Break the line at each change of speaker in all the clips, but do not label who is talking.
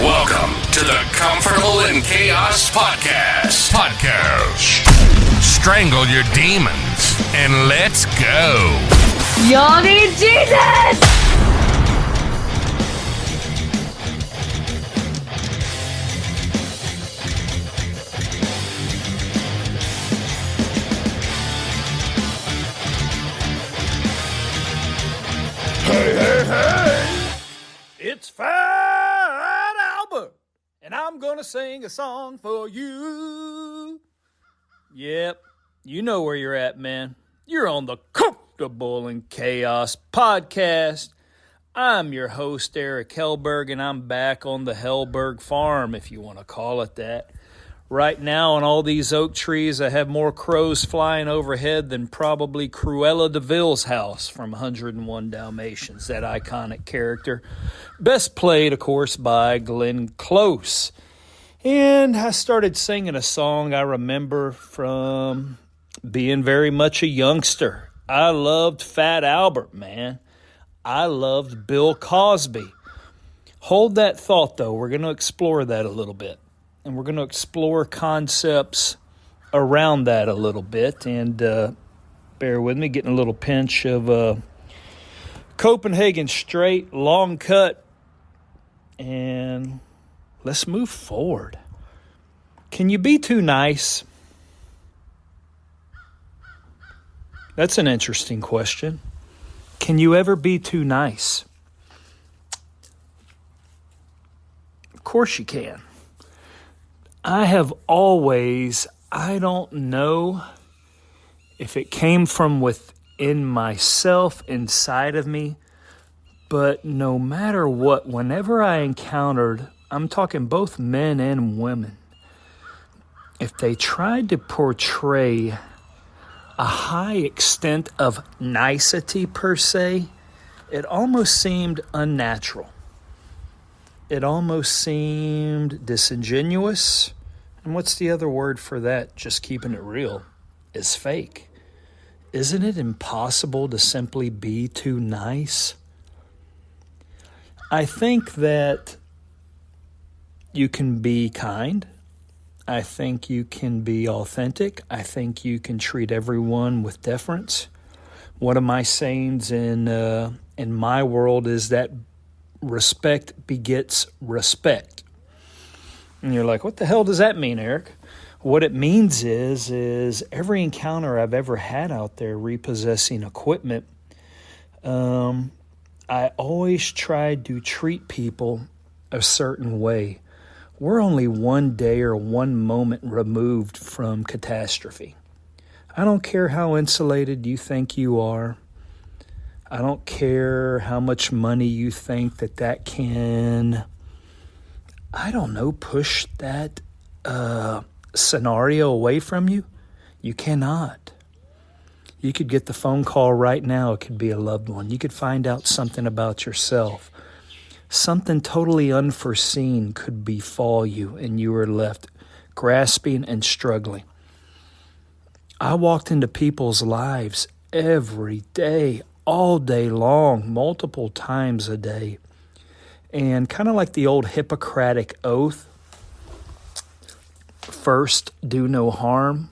Welcome to the Comfortable in Chaos Podcast. Strangle your demons and let's go.
Y'all need Jesus!
Hey, it's Fat Albert, and I'm gonna sing a song for you. Yep, you know where you're at, man. You're on the Comfortable in Chaos Podcast. I'm your host, Eric Hellberg, and I'm back on the Hellberg farm, if you want to call it that. Right now, on all these oak trees, I have more crows flying overhead than probably Cruella de Vil's house from 101 Dalmatians, that iconic character. Best played, of course, by Glenn Close. And I started singing a song I remember from being very much a youngster. I loved Fat Albert, man. I loved Bill Cosby. Hold that thought, though. We're going to explore that a little bit. And we're going to explore concepts around that a little bit. And bear with me, getting a little pinch of Copenhagen Straight, long cut. And let's move forward. Can you be too nice? That's an interesting question. Can you ever be too nice? Of course you can. I have always, I don't know if it came from within myself, inside of me, but no matter what, whenever I encountered, I'm talking both men and women, if they tried to portray a high extent of nicety per se, it almost seemed unnatural. It almost seemed disingenuous. And what's the other word for that? Just keeping it real is fake. Isn't it impossible to simply be too nice? I think that you can be kind. I think you can be authentic. I think you can treat everyone with deference. One of my sayings in my world is that respect begets respect. And you're like, what the hell does that mean, Eric? What it means is every encounter I've ever had out there repossessing equipment, I always tried to treat people a certain way. We're only one day or one moment removed from catastrophe. I don't care how insulated you think you are. I don't care how much money you think that can, I don't know, push that scenario away from you. You cannot. You could get the phone call right now. It could be a loved one. You could find out something about yourself. Something totally unforeseen could befall you, and you are left grasping and struggling. I walked into people's lives every day, all day long, multiple times a day. And kind of like the old Hippocratic oath, first, do no harm.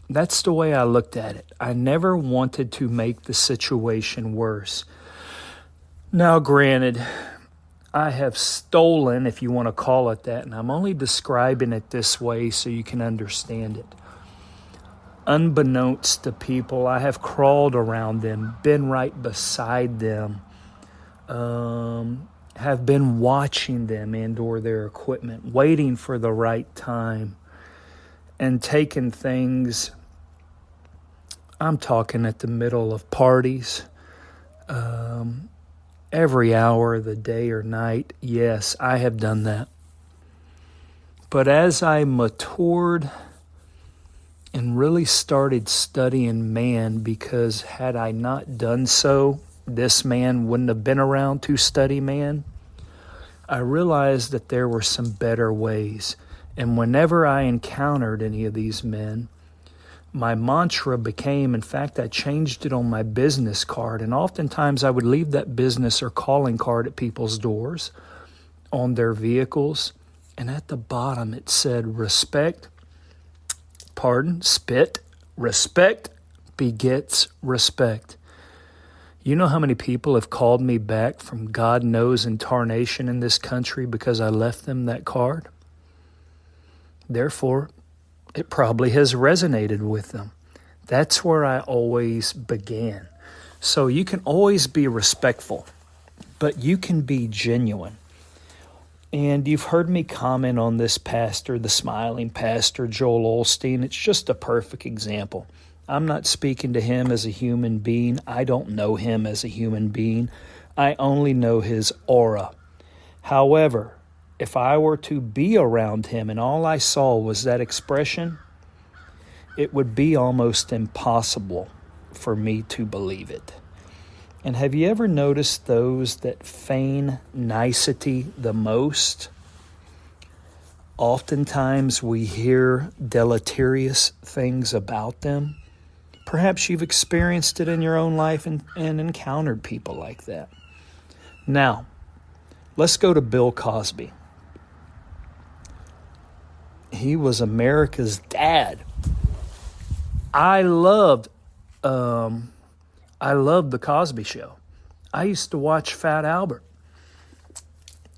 That's the way I looked at it. I never wanted to make the situation worse. Now, granted, I have stolen, if you want to call it that, and I'm only describing it this way so you can understand it. Unbeknownst to people, I have crawled around them, been right beside them, have been watching them and or their equipment, waiting for the right time, and taken things, I'm talking at the middle of parties, every hour of the day or night. Yes, I have done that. But as I matured and really started studying man, because had I not done so, this man wouldn't have been around to study man, I realized that there were some better ways. And whenever I encountered any of these men, my mantra became, in fact, I changed it on my business card. And oftentimes I would leave that business or calling card at people's doors. on their vehicles, and at the bottom it said, respect begets respect. You know how many people have called me back from God knows in tarnation in this country because I left them that card? Therefore, it probably has resonated with them. That's where I always began. So you can always be respectful, but you can be genuine. And you've heard me comment on this pastor, the smiling pastor, Joel Osteen. It's just a perfect example. I'm not speaking to him as a human being. I don't know him as a human being. I only know his aura. However, if I were to be around him and all I saw was that expression, it would be almost impossible for me to believe it. And have you ever noticed those that feign nicety the most? Oftentimes we hear deleterious things about them. Perhaps you've experienced it in your own life and encountered people like that. Now, let's go to Bill Cosby. He was America's dad. I loved The Cosby Show. I used to watch Fat Albert.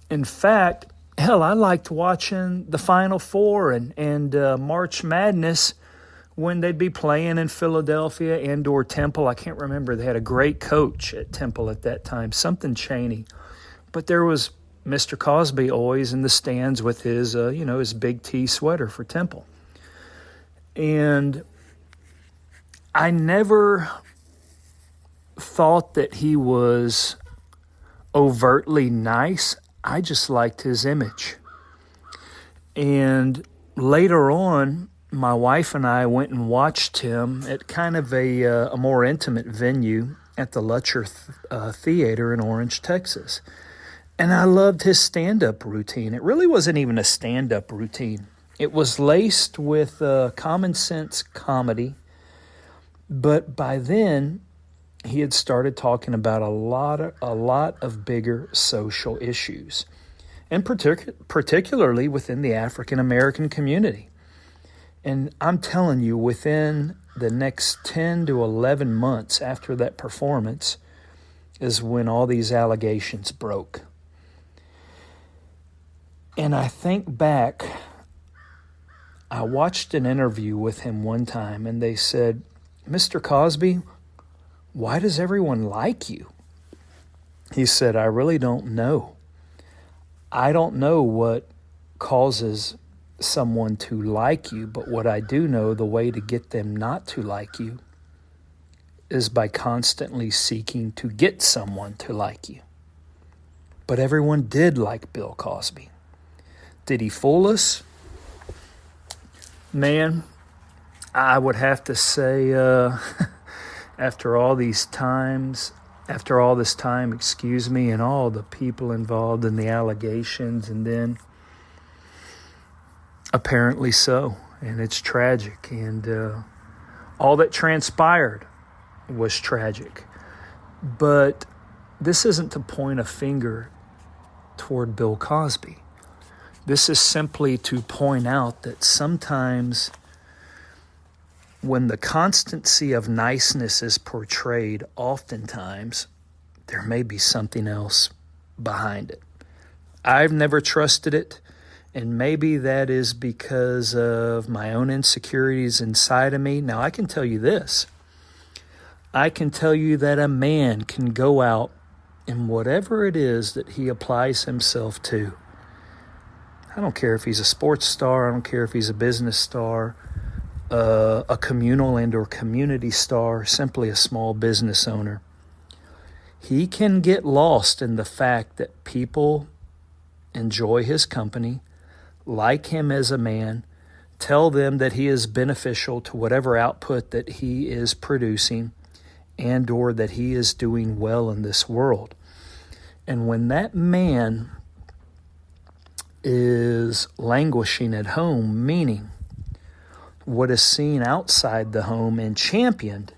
In fact, hell, I liked watching the Final Four and March Madness when they'd be playing in Philadelphia and/or Temple. I can't remember. They had a great coach at Temple at that time, something Cheney. But there was Mr. Cosby always in the stands with his, his big T sweater for Temple. And I never thought that he was overtly nice. I just liked his image. And later on, my wife and I went and watched him at kind of a more intimate venue at the Lutcher Theater in Orange, Texas. And I loved his stand-up routine. It really wasn't even a stand-up routine. It was laced with common sense comedy. But by then, he had started talking about a lot of bigger social issues, and particularly within the African American community. And I'm telling you, within the next 10 to 11 months after that performance is when all these allegations broke. And I think back, I watched an interview with him one time, and they said, "Mr. Cosby, why does everyone like you?" He said, "I really don't know. I don't know what causes someone to like you, but what I do know, the way to get them not to like you is by constantly seeking to get someone to like you." But everyone did like Bill Cosby. Did he fool us? Man, I would have to say, after all this time, and all the people involved in the allegations, and then apparently so, and it's tragic, and all that transpired was tragic. But this isn't to point a finger toward Bill Cosby. This is simply to point out that sometimes when the constancy of niceness is portrayed, oftentimes there may be something else behind it. I've never trusted it, and maybe that is because of my own insecurities inside of me. Now, I can tell you this. I can tell you that a man can go out in whatever it is that he applies himself to. I don't care if he's a sports star. I don't care if he's a business star, a communal and or community star, simply a small business owner. He can get lost in the fact that people enjoy his company, like him as a man, tell them that he is beneficial to whatever output that he is producing and or that he is doing well in this world. And when that man is languishing at home, meaning what is seen outside the home and championed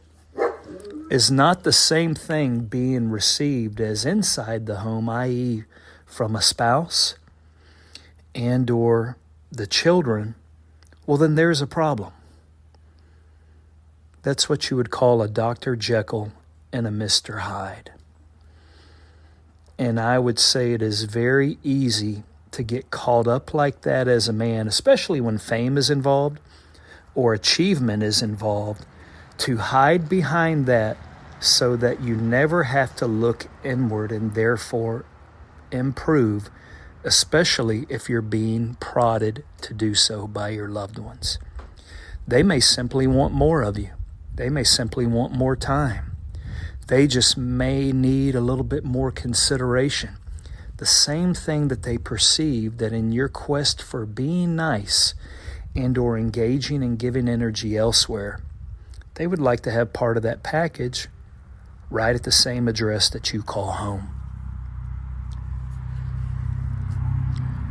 is not the same thing being received as inside the home, i.e.,
from a spouse and or the children, well, then there's a problem. That's what you would call a Dr. Jekyll and a Mr. Hyde. And I would say it is very easy to get caught up like that as a man, especially when fame is involved or achievement is involved, to hide behind that so that you never have to look inward and therefore improve, especially if you're being prodded to do so by your loved ones. They may simply want more of you. They may simply want more time. They just may need a little bit more consideration. The same thing that they perceive that in your quest for being nice and or engaging and giving energy elsewhere, they would like to have part of that package right at the same address that you call home.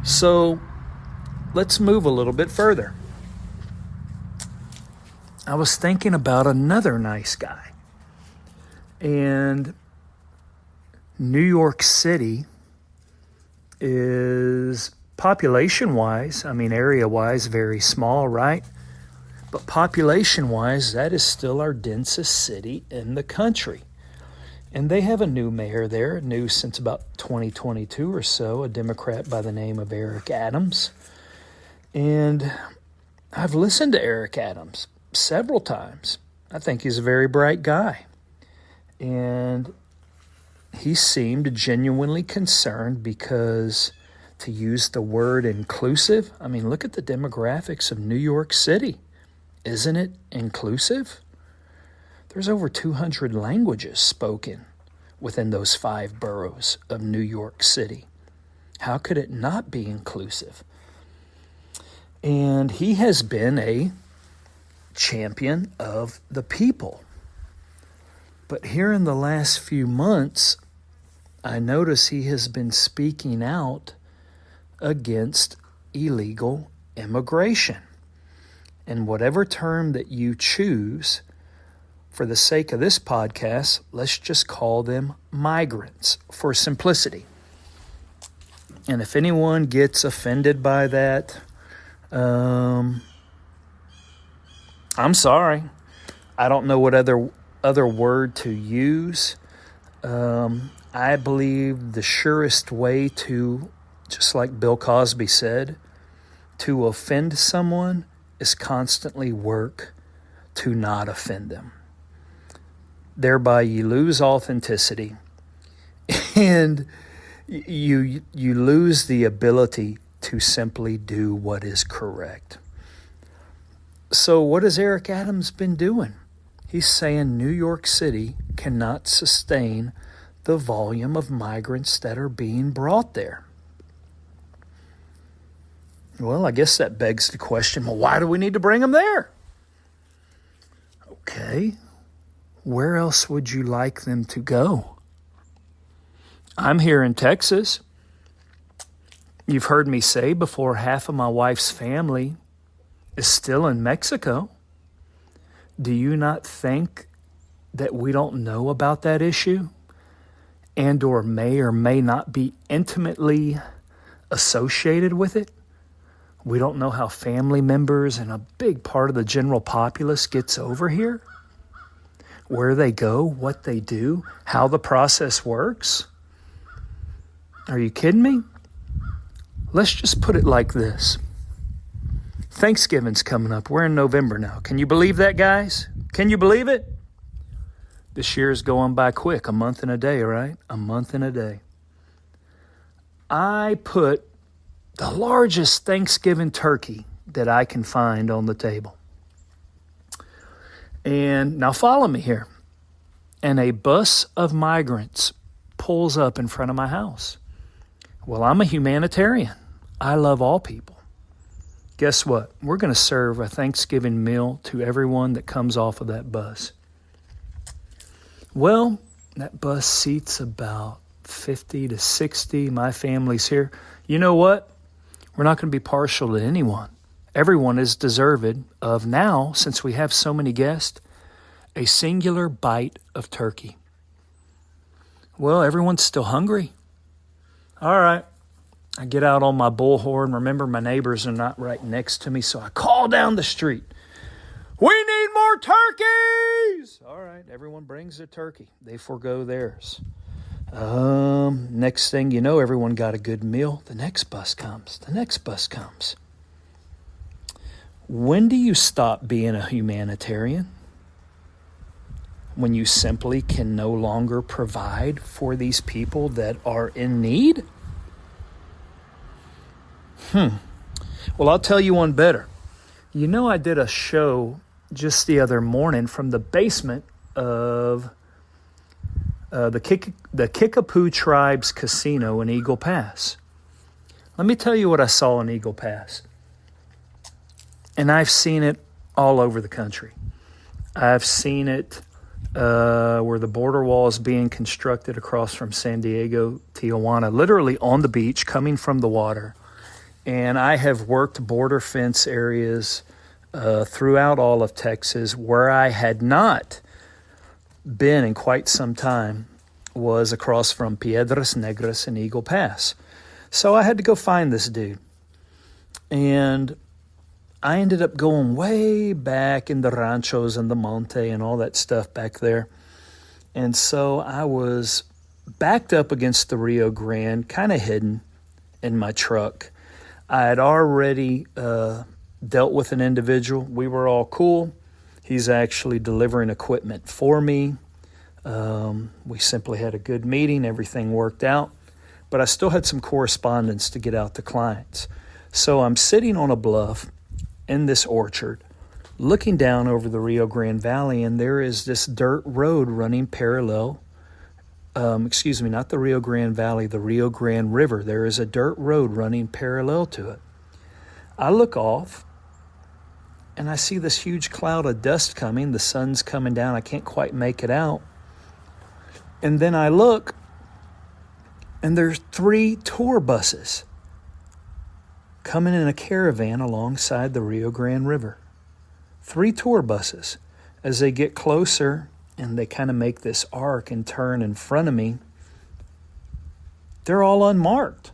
So let's move a little bit further. I was thinking about another nice guy. And New York City is population-wise, area-wise, very small, right? But population-wise, that is still our densest city in the country. And they have a new mayor there, new since about 2022 or so, a Democrat by the name of Eric Adams. And I've listened to Eric Adams several times. I think he's a very bright guy. And he seemed genuinely concerned because, to use the word inclusive, look at the demographics of New York City. Isn't it inclusive? There's over 200 languages spoken within those 5 boroughs of New York City. How could it not be inclusive? And he has been a champion of the people. But here in the last few months, I notice he has been speaking out against illegal immigration. And whatever term that you choose, for the sake of this podcast, let's just call them migrants for simplicity. And if anyone gets offended by that, I'm sorry. I don't know what other word to use. I believe the surest way to, just like Bill Cosby said, to offend someone is constantly work to not offend them. Thereby you lose authenticity and you lose the ability to simply do what is correct. So what has Eric Adams been doing? He's saying New York City cannot sustain the volume of migrants that are being brought there. Well, I guess that begs the question, well, why do we need to bring them there? Okay, where else would you like them to go? I'm here in Texas. You've heard me say before, half of my wife's family is still in Mexico. Do you not think that we don't know about that issue and or may not be intimately associated with it? We don't know how family members and a big part of the general populace gets over here, where they go, what they do, how the process works. Are you kidding me? Let's just put it like this. Thanksgiving's coming up. We're in November now. Can you believe that, guys? Can you believe it? This year is going by quick. A month and a day, right? A month and a day. I put the largest Thanksgiving turkey that I can find on the table. And now follow me here. And a bus of migrants pulls up in front of my house. Well, I'm a humanitarian. I love all people. Guess what? We're going to serve a Thanksgiving meal to everyone that comes off of that bus. Well, that bus seats about 50 to 60. My family's here. You know what? We're not going to be partial to anyone. Everyone is deserved of now, since we have so many guests, a singular bite of turkey. Well, everyone's still hungry. All right. I get out on my bullhorn. Remember, my neighbors are not right next to me, so I call down the street. We need more turkeys! All right, everyone brings their turkey. They forego theirs. Next thing you know, everyone got a good meal. The next bus comes. When do you stop being a humanitarian? When you simply can no longer provide for these people that are in need? Well, I'll tell you one better. You know, I did a show just the other morning from the basement of the Kickapoo Tribe's casino in Eagle Pass. Let me tell you what I saw in Eagle Pass. And I've seen it all over the country. I've seen it where the border wall is being constructed across from San Diego, Tijuana, literally on the beach, coming from the water. And I have worked border fence areas throughout all of Texas. Where I had not been in quite some time was across from Piedras Negras and Eagle Pass. So I had to go find this dude. And I ended up going way back in the ranchos and the monte and all that stuff back there. And so I was backed up against the Rio Grande, kind of hidden in my truck. I had already dealt with an individual. We were all cool. He's actually delivering equipment for me. We simply had a good meeting. Everything worked out. But I still had some correspondence to get out to clients. So I'm sitting on a bluff in this orchard, looking down over the Rio Grande Valley, and there is this dirt road running parallel. Not the Rio Grande Valley, the Rio Grande River. There is a dirt road running parallel to it. I look off, and I see this huge cloud of dust coming. The sun's coming down. I can't quite make it out. And then I look, and there's 3 tour buses coming in a caravan alongside the Rio Grande River. 3 tour buses. As they get closer and they kind of make this arc and turn in front of me, they're all unmarked.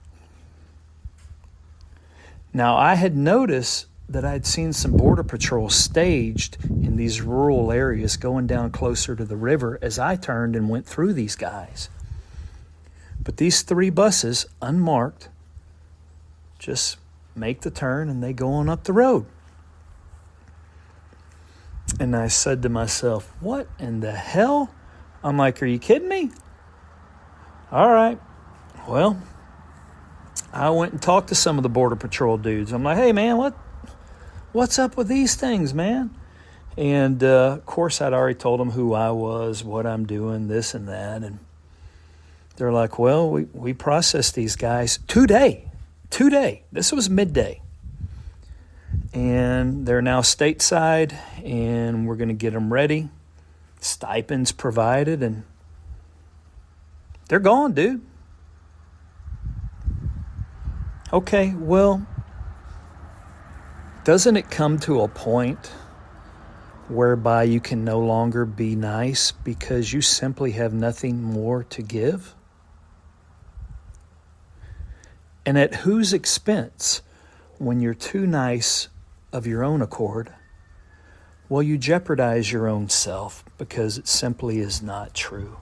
Now, I had noticed that I'd seen some border patrol staged in these rural areas going down closer to the river as I turned and went through these guys. But these 3 buses, unmarked, just make the turn and they go on up the road. And I said to myself, what in the hell? I'm like, are you kidding me? All right. Well, I went and talked to some of the Border Patrol dudes. I'm like, hey, man, what's up with these things, man? And, of course, I'd already told them who I was, what I'm doing, this and that. And they're like, well, we processed these guys today. This was midday. And they're now stateside, and we're going to get them ready. Stipends provided, and they're gone, dude. Okay, well, doesn't it come to a point whereby you can no longer be nice because you simply have nothing more to give? And at whose expense, when you're too nice of your own accord, well, you jeopardize your own self because it simply is not true.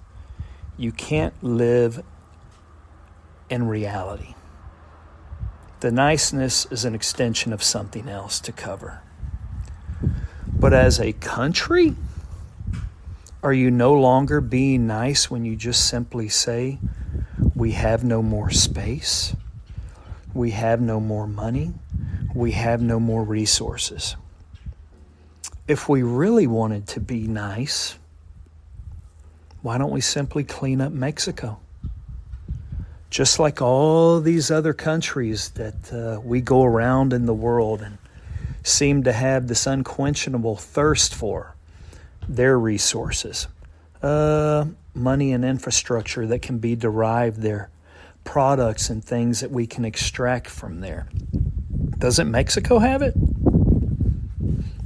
You can't live in reality. The niceness is an extension of something else to cover. But as a country, are you no longer being nice when you just simply say, we have no more space, we have no more money, we have no more resources? If we really wanted to be nice, why don't we simply clean up Mexico? Just like all these other countries that we go around in the world and seem to have this unquenchable thirst for their resources, money and infrastructure that can be derived there, products and things that we can extract from there. Doesn't Mexico have it?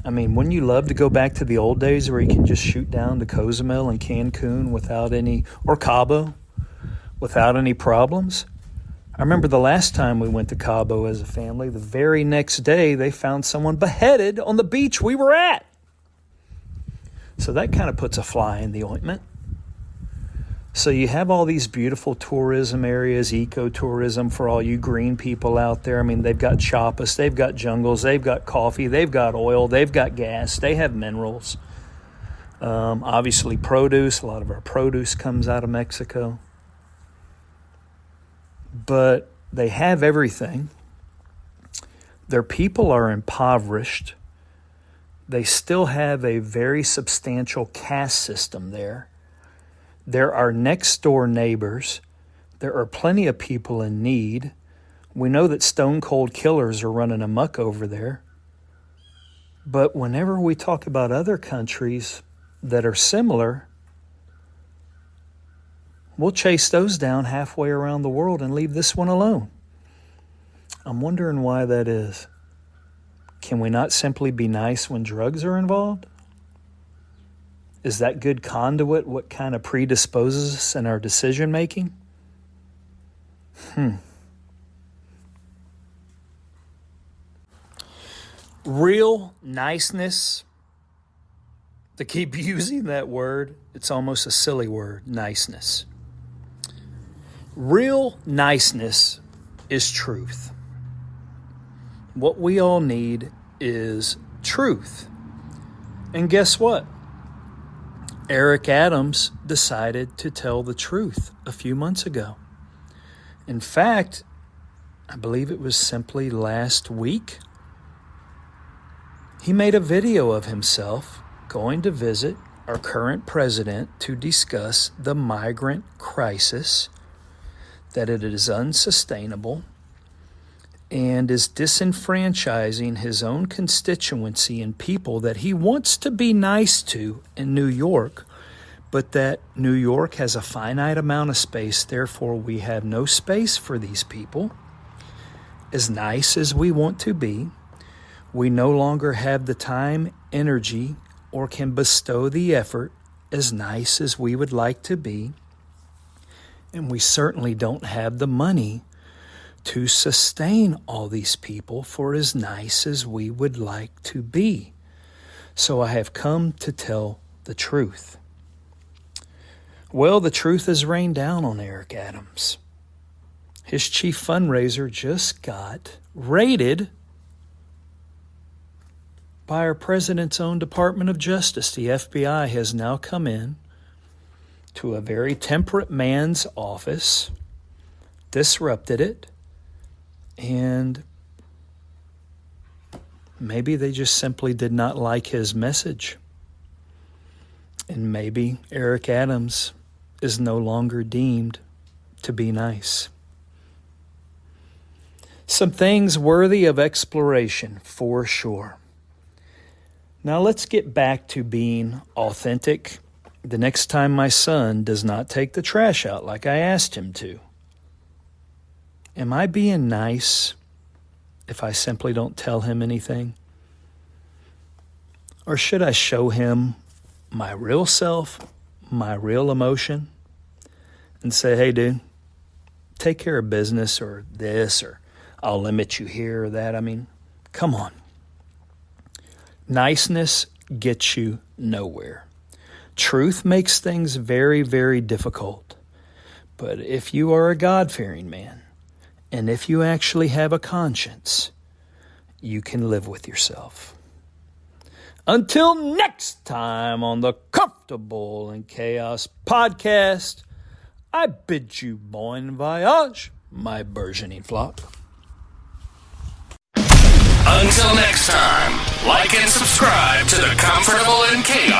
I mean, wouldn't you love to go back to the old days where you can just shoot down to Cozumel and Cancun without any, or Cabo, without any problems? I remember the last time we went to Cabo as a family, the very next day they found someone beheaded on the beach we were at. So that kind of puts a fly in the ointment. So you have all these beautiful tourism areas, ecotourism for all you green people out there. I mean, they've got chapas, they've got jungles, they've got coffee, they've got oil, they've got gas, they have minerals. Obviously produce, a lot of our produce comes out of Mexico. But they have everything. Their people are impoverished. They still have a very substantial caste system there. There are next door neighbors. There are plenty of people in need. We know that stone cold killers are running amok over there. But whenever we talk about other countries that are similar, we'll chase those down halfway around the world and leave this one alone. I'm wondering why that is. Can we not simply be nice when drugs are involved? Is that good conduit what kind of predisposes us in our decision making? Real niceness, to keep using that word, it's almost a silly word, niceness. Real niceness is truth. What we all need is truth. And guess what? Eric Adams decided to tell the truth a few months ago. In fact, I believe it was simply last week, he made a video of himself going to visit our current president to discuss the migrant crisis, that it is unsustainable, and is disenfranchising his own constituency and people that he wants to be nice to in New York, but that New York has a finite amount of space, therefore we have no space for these people. As nice as we want to be, we no longer have the time, energy, or can bestow the effort as nice as we would like to be, and we certainly don't have the money to sustain all these people for as nice as we would like to be. So I have come to tell the truth. Well, the truth has rained down on Eric Adams. His chief fundraiser just got raided by our president's own Department of Justice. The FBI has now come in to a very temperate man's office, disrupted it, and maybe they just simply did not like his message. And maybe Eric Adams is no longer deemed to be nice. Some things worthy of exploration, for sure. Now let's get back to being authentic. The next time my son does not take the trash out like I asked him to, am I being nice if I simply don't tell him anything? Or should I show him my real self, my real emotion, and say, hey, dude, take care of business or this, or I'll limit you here or that? I mean, come on. Niceness gets you nowhere. Truth makes things very, very difficult. But if you are a God-fearing man, and if you actually have a conscience, you can live with yourself. Until next time on the Comfortable in Chaos podcast, I bid you bon voyage, my burgeoning flock.
Until next time, like and subscribe to the Comfortable in Chaos